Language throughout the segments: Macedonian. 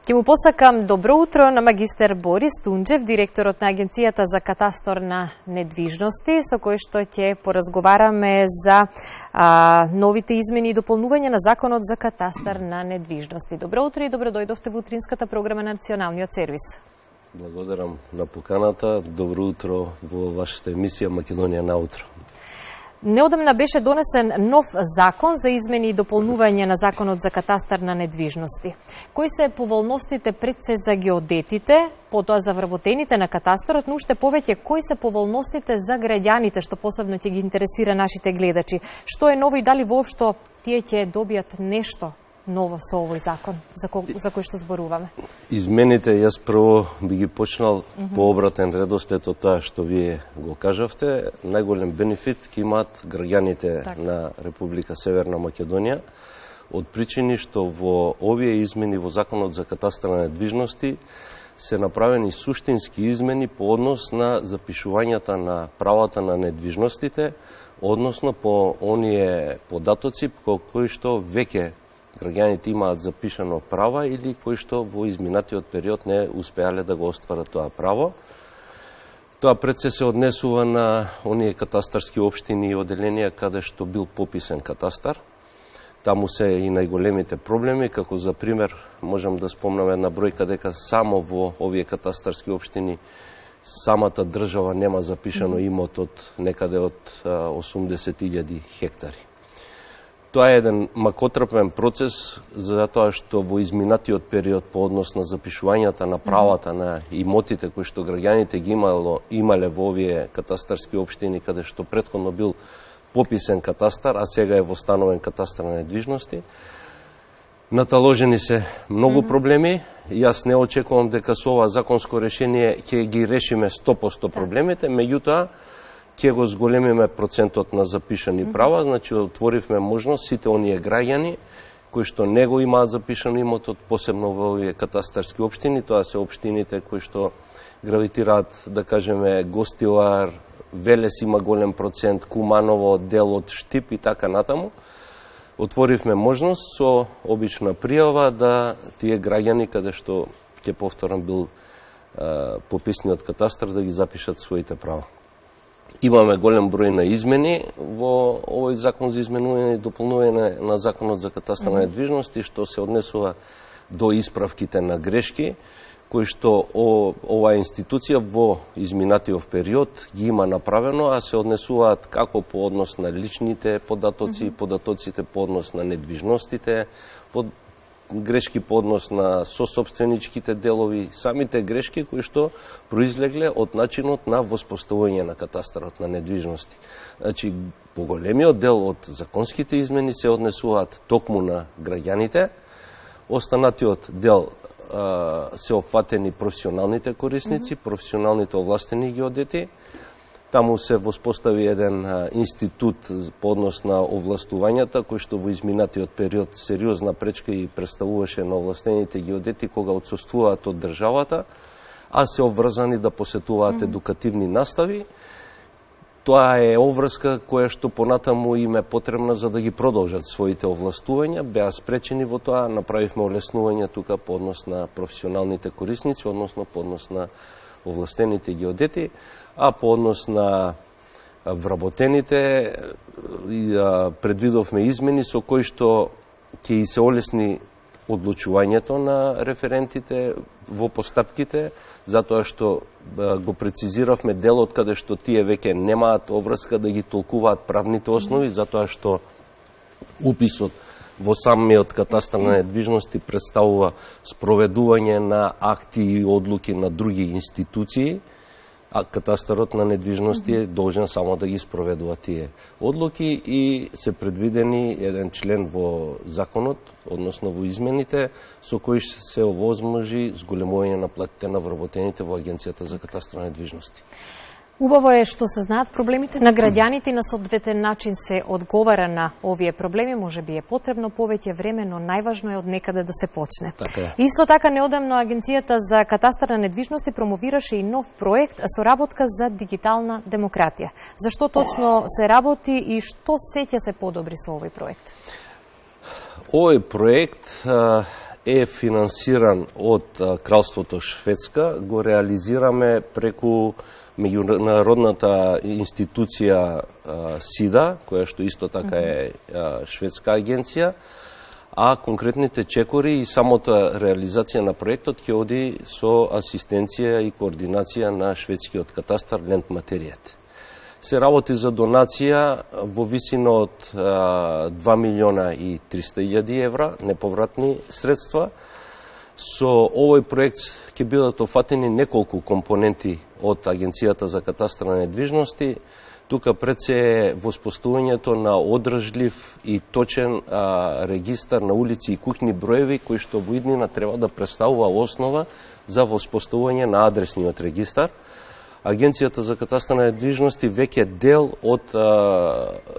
Ке му посакам добро утро на магистер Борис Тунџев, директорот на Агенцијата за катастар на недвижности, со кој што ќе поразговараме за новите измени и дополнување на Законот за катастар на недвижности. Добро утро и добро дојдовте во утринската програма на Националниот сервис. Благодарам на поканата. Добро утро во вашата емисија Македонија наутро. Неодамна беше донесен нов закон за измени и дополнување на Законот за катастар на недвижности. Кои се поволностите пред се за геодетите, потоа за вработените на катастарот, но уште повеќе кои се поволностите за граѓаните, што посебно ќе ги интересира нашите гледачи. Што е ново и дали воопшто тие ќе добијат нешто ново со овој закон, за кој што зборуваме? Измените, јас прво би ги почнал по обратен редослед од тоа што вие го кажавте. Најголем бенефит ќе имаат граѓаните на Република Северна Македонија, од причини што во овие измени во Законот за катастар на недвижности се направени суштински измени по однос на запишувањата на правата на недвижностите, односно по оние податоци кои што веќе граѓаните имаат запишано права или кои што во изминатиот период не успеале да го остварат тоа право. Тоа пред се однесува на оние катастарски општини и оделенија каде што бил пописен катастар. Таму се и најголемите проблеми, како за пример можам да спомнам една бројка дека само во овие катастарски општини самата држава нема запишано имот од некаде од 80.000 хектари. Тоа е еден макотрпен процес, затоа што во изминатиот период по однос на запишувањата на правата на имотите кои што граѓаните ги имале во овие катастарски општини, каде што претходно бил пописен катастар, а сега е востановен катастар на недвижности, наталожени се многу проблеми. Јас не очекувам дека со ова законско решение ќе ги решиме 100% проблемите, меѓутоа ќе го зголемиме процентот на запишани права, значи отворивме можност сите оние граѓани кои што не го имаат запишан имотот, посебно во овие катастарски општини, тоа се општините кои што гравитираат, да кажеме, Гостилар, Велес има голем процент, Куманово, дел од Штип и така натаму. Отворивме можност со обична пријава да тие граѓани каде што, ќе повторам, бил пописниот катастар да ги запишат своите права. Имаме голем број на измени во овој закон за изменување и дополнување на Законот за катастар на недвижности, што се однесува до исправките на грешки, кои што оваа институција во изминатиот период ги има направено, а се однесуваат како по однос на личните податоци, податоците по однос на недвижностите, грешки по однос на сособственичките делови, самите грешки кои што произлегле од начинот на воспоставување на катастарот на недвижности. Значи, поголемиот дел од законските измени се однесуваат токму на граѓаните, останатиот дел се опфатени професионалните корисници, професионалните овластени геодети. Таму се воспостави еден институт по однос на овластувањата, кој што во изминатиот период сериозна пречка и представуваше на овластените геодети кога отсуствуваат од државата, а се обврзани да посетуваат едукативни настави. Тоа е обврска која што понатаму им е потребна за да ги продолжат своите овластувања. Беа спречени во тоа, направивме олеснување тука по однос на професионалните корисници, односно по однос на овластените геодети, а по однос на вработените предвидовме измени со кои што ќе и се олесни одлучувањето на референтите во постапките, затоа што го прецизиравме делот каде што тие веќе немаат обврска да ги толкуваат правните основи, затоа што уписот во самиот катастар на недвижности представува спроведување на акти и одлуки на други институции, а катастарот на недвижности е должен само да ги спроведува тие одлуки и се предвидени еден член во законот, односно во измените, со кој се овозможи зголемување на платите на вработените во Агенцијата за катастар на недвижности. Убаво е што се знаат проблемите на граѓаните и на соодветен начин се одговара на овие проблеми. Може би е потребно повеќе време, но најважно е од некаде да се почне. Исто така, неодамно Агенцијата за катастар на недвижности промовираше и нов проект соработка за дигитална демократија. Зашто точно се работи и што се ќе се подобри со овој проект? Овој проект е финансиран од Кралството Шведска, го реализираме преку меѓународната институција СИДА, која што исто така е шведска агенција, а конкретните чекори и самата реализација на проектот ќе оди со асистенција и координација на шведскиот катастар Ленд материјата. Се работи за донација во висина од 2 милиона и 300 илјади евра, неповратни средства. Со овој проект ќе бидат офатени неколку компоненти од Агенцијата за катастар на недвижности. Тука пред се е воспоставувањето на одржлив и точен регистар на улици и куќни броеви, кои што во иднина треба да представува основа за воспоставување на адресниот регистар. Агенцијата за катастар на недвижности веќе дел од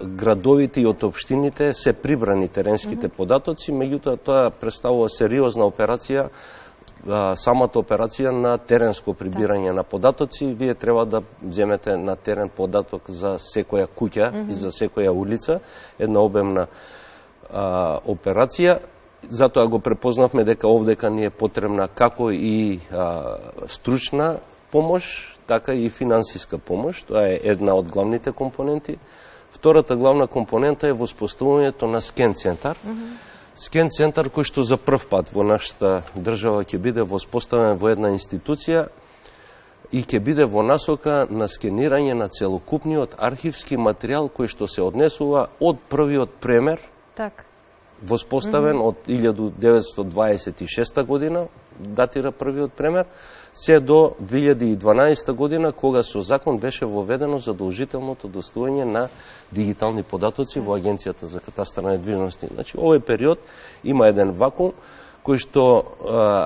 градовите и од општините се прибрани теренските податоци, меѓутоа тоа представува сериозна операција, самата операција на теренско прибирање на податоци. Вие треба да земете на терен податок за секоја куќа и за секоја улица, една обемна операција. Затоа го препознавме дека овдека ни е потребна како и стручна помош, така и финансиска помош. Тоа е една од главните компоненти. Втората главна компонента е воспоставувањето на скен центар. Скен центар кој што за прв пат во нашата држава ќе биде воспоставен во една институција и ќе биде во насока на скенирање на целокупниот архивски материјал кој што се однесува од првиот премер, воспоставен од 1926 година, датира првиот премер, се до 2012 година, кога со закон беше воведено задолжителното доставување на дигитални податоци во Агенцијата за катастар на недвижности. Значи, овој период има еден вакуум кој што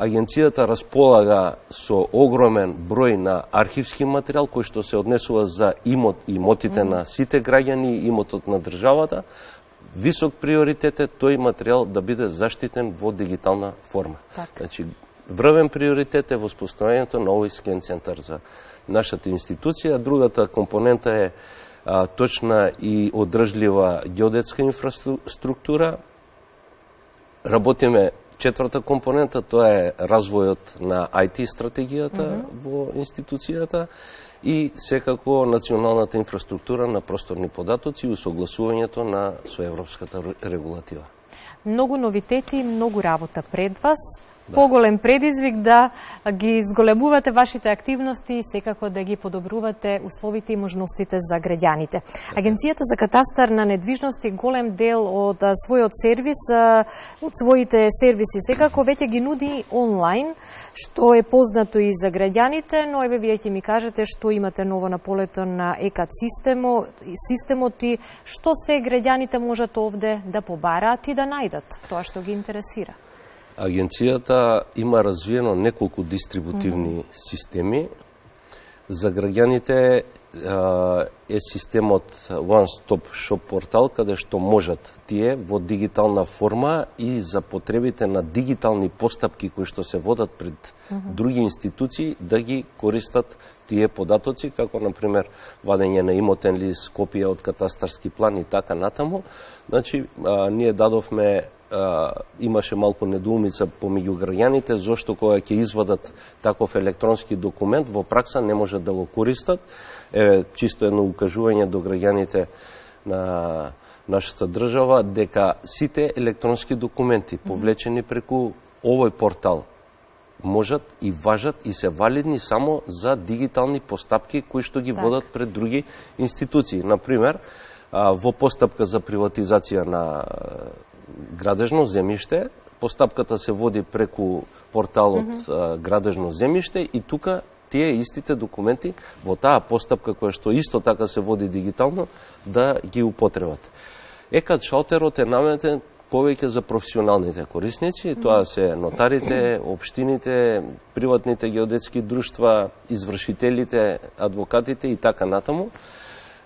агенцијата располага со огромен број на архивски материјал кој што се однесува за имотите на сите граѓани, имотот на државата. Висок приоритет е тој материјал да биде заштитен во дигитална форма. Значи, врвен приоритет е воспоставувањето на овој скен центар за нашата институција. Другата компонента е точна и одржлива геодетска инфраструктура. Работиме четврта компонента, тоа е развојот на IT стратегијата во институцијата и секако националната инфраструктура на просторни податоци и усогласувањето со европската регулатива. Многу новитети, многу работа пред вас. Поголем предизвик да ги зголемувате вашите активности и секако да ги подобрувате условите и можностите за граѓаните. Агенцијата за катастар на недвижности голем дел од својот сервис, од своите сервиси секако веќе ги нуди онлайн, што е познато и за граѓаните, но еве вие ќе ми кажете што имате ново на полето на ЕКАТ системот и што се граѓаните можат овде да побараат и да најдат тоа што ги интересира. Агенцијата има развиено неколку дистрибутивни системи. За граѓаните е системот One Stop Shop портал, каде што можат тие во дигитална форма и за потребите на дигитални постапки кои што се водат пред други институции да ги користат тие податоци, како например вадење на имотен лист, копија од катастарски план и така натаму. Значи, ние дадовме имаше малку недоумица помеѓу граѓаните, зошто кога ќе извадат таков електронски документ, во пракса не можат да го користат. Чисто едно укажување до граѓаните на нашата држава, дека сите електронски документи повлечени преку овој портал можат и важат и се валидни само за дигитални постапки кои што ги водат пред други институции. Например, во постапка за приватизација на градежно земјиште, постапката се води преку порталот градежно земјиште и тука тие истите документи во таа постапка која што исто така се води дигитално да ги употребат. ЕКАТ шалтерот е наметен повеќе за професионалните корисници, тоа се нотарите, општините, приватните геодетски друштва, извршителите, адвокатите и така натаму.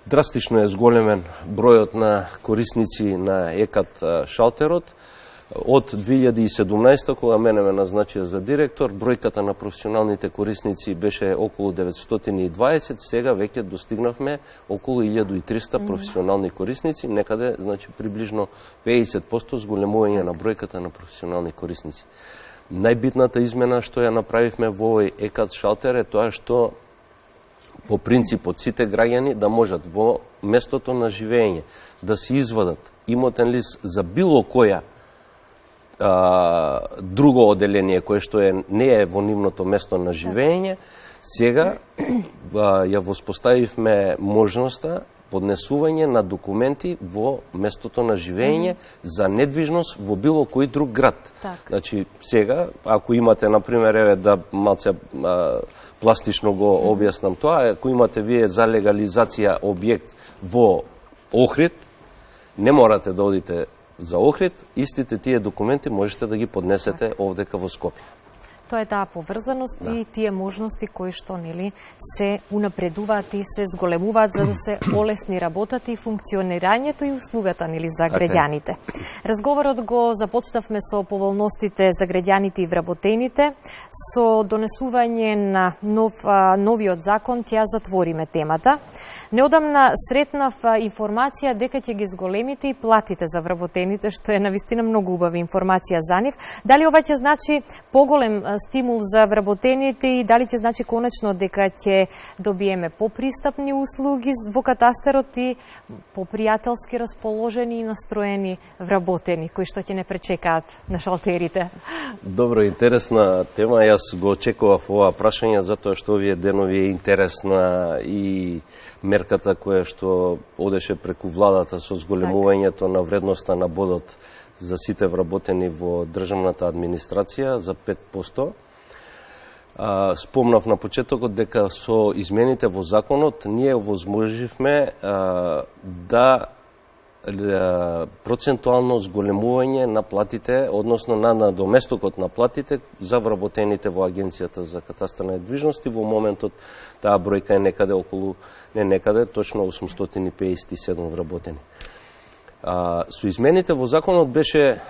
Драстично е зголемен бројот на корисници на ЕКАТ шалтерот. Од 2017, кога мене ме назначија за директор, бројката на професионалните корисници беше околу 920, сега веќе достигнавме околу 1300 професионални корисници, некаде, значи, приближно 50% зголемување на бројката на професионални корисници. Најбитната измена што ја направивме во овој ЕКАТ шалтер е тоа што по принципот сите граѓани да можат во местото на живење да се извадат имотен лист за било која друго оделение кое што не е во нивното место на живење. Сега ја воспоставивме можноста поднесување на документи во местото на живење за недвижност во било кој друг град. Значи, сега, ако имате, например, еве да малце пластично го објаснам тоа, ако имате вие за легализација објект во Охрид, не морате да одите за Охрид, истите тие документи можете да ги поднесете овдека во Скопје. Тоа е таа поврзаност и тие можности кои што се унапредуваат и се зголемуваат за да се олесни работата и функционирањето и услугата за граѓаните. Разговорот го започнавме со поволностите за граѓаните и вработените. Со донесување на новиот закон ќе ја затвориме темата. Неодамна сретнав информација дека ќе ги зголемите и платите за вработените, што е навистина многу убава информација за нив. Дали ова ќе значи поголем стимул за вработените и дали ќе значи конечно дека ќе добиеме попристапни услуги во катастарот и попријателски расположени и настроени вработени кои што ќе не пречекаат на шалтерите? Добро, интересна тема. Јас го очекував ова прашање затоа што овие денови е интересна и мерката која што одеше преку владата со зголемувањето на вредноста на бодот за сите вработени во државната администрација за 5%. Спомнав на почетокот дека со измените во законот ние овозможивме да процентуално зголемување на платите, односно на надоместокот на платите за вработените во Агенцијата за катастар на недвижности. Во моментот таа бројка е некаде околу, точно 857 вработени. Со измените во законот беше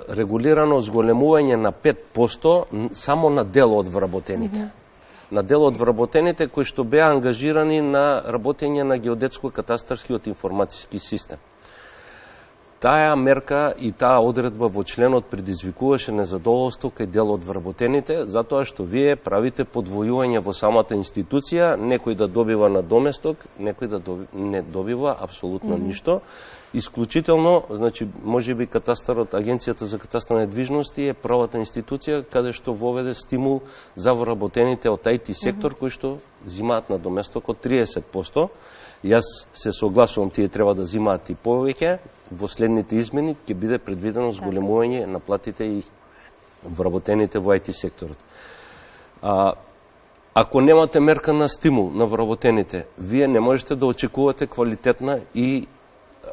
регулирано зголемување на 5% само на дел од вработените. На дел од вработените кои што беа ангажирани на работење на геодетско-катастарскиот информациски систем. Таа мерка и таа одредба во членот предизвикуваше незадоволство кај дел од вработените, затоа што вие правите подвојување во самата институција, некој да добива на доместок, некој да не добива апсолутно ништо. Исклучително, значи, можеби катастарот, Агенцијата за катастар на недвижности е правата институција каде што воведе стимул за вработените од IT сектор кои што зимаат на доместок од 30%. Јас се согласувам, тие треба да зимаат и повеќе. Во следните измени ќе биде предвидено зголемување на платите и вработените во IT секторот. Ако немате мерка на стимул на вработените, вие не можете да очекувате квалитетна и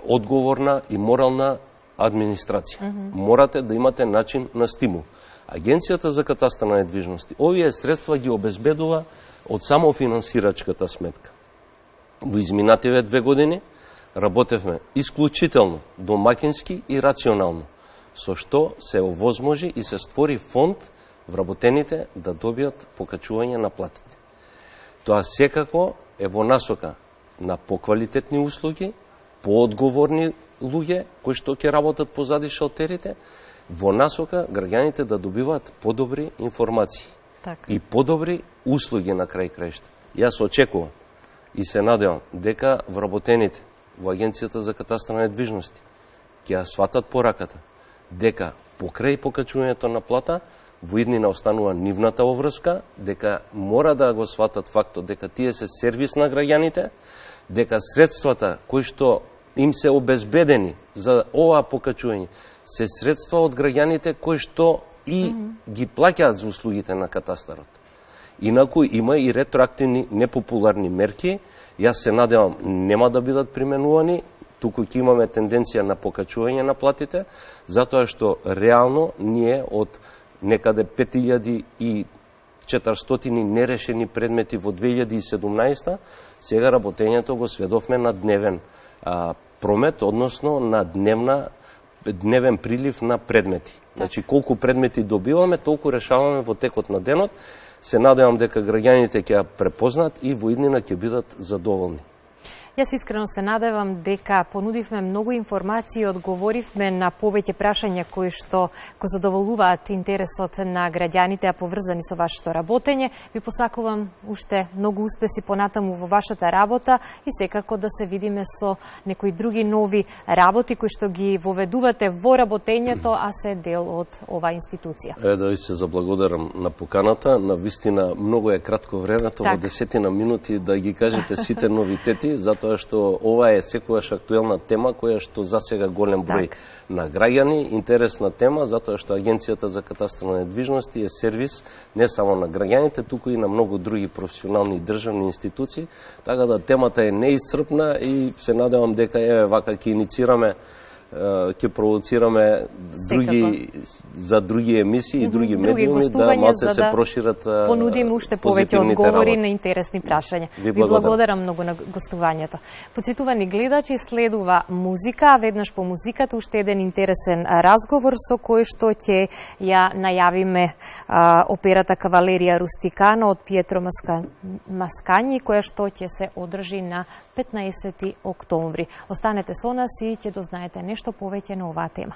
одговорна и морална администрација. Морате да имате начин на стимул. Агенцијата за катастар на недвижности овие средства ги обезбедува од самофинансирачката сметка. Во изминативе 2 години работевме исклучително домакински и рационално, со што се овозможи и се створи фонд вработените да добијат покачување на платите. Тоа секако е во насока на поквалитетни услуги, поодговорни луѓе кои што ќе работат позади шалтерите, во насока граѓаните да добиваат подобри информации и подобри услуги на крај краишта. Јас очекувам и се надевам дека вработените во Агенцијата за катастар на недвижности ќе ја сватат пораката, дека покрај покачувањето на плата во иднина останува нивната обврска, дека мора да го сватат фактот дека тие се сервис на граѓаните, дека средствата кои што им се обезбедени за ова покачување се средства од граѓаните кои што и ги плаќаат за услугите на катастарот. Инаку има и ретроактивни непопуларни мерки, јас се надевам нема да бидат применувани, туку ќе имаме тенденција на покачување на платите, затоа што реално ние од некаде 5400 нерешени предмети во 2017, сега работењето го сведовме на дневен промет, односно на дневен прилив на предмети. Значи, колку предмети добиваме, толку решаваме во текот на денот. Се надевам дека граѓаните ќе ја препознаат и во иднина ќе бидат задоволни. Јас искрено се надевам дека понудивме многу информации и одговоривме на повеќе прашања кои што го задоволуваат интересот на граѓаните, а поврзани со вашето работење. Ви посакувам уште многу успеси понатаму во вашата работа и секако да се видиме со некои други нови работи кои што ги воведувате во работењето, а се дел од оваа институција. Да ви се заблагодарам на поканата. На вистина многу е кратко времето, во 10 минути да ги кажете сите новитети, затоа што ова е секогаш актуелна тема која што засега голем број на граѓани, интересна тема, затоа што Агенцијата за катастар на недвижности е сервис не само на граѓаните, туку и на многу други професионални и државни институции, така да темата е неисцрпна и се надевам дека вака ќе иницираме, ќе провоцираме за други емисии и други медиуми да малце се прошират понудим уште повеќе одговори на интересни прашања. Ви благодарам многу на гостувањето. Почитувани гледачи, следува музика, веднаш по музиката уште еден интересен разговор со кој што ќе ја најавиме операта Кавалерија Рустикана од Пиетро Маскањи, која што ќе се одржи на 15 октомври. Останете со нас и ќе дознаете нешто повеќе на оваа тема.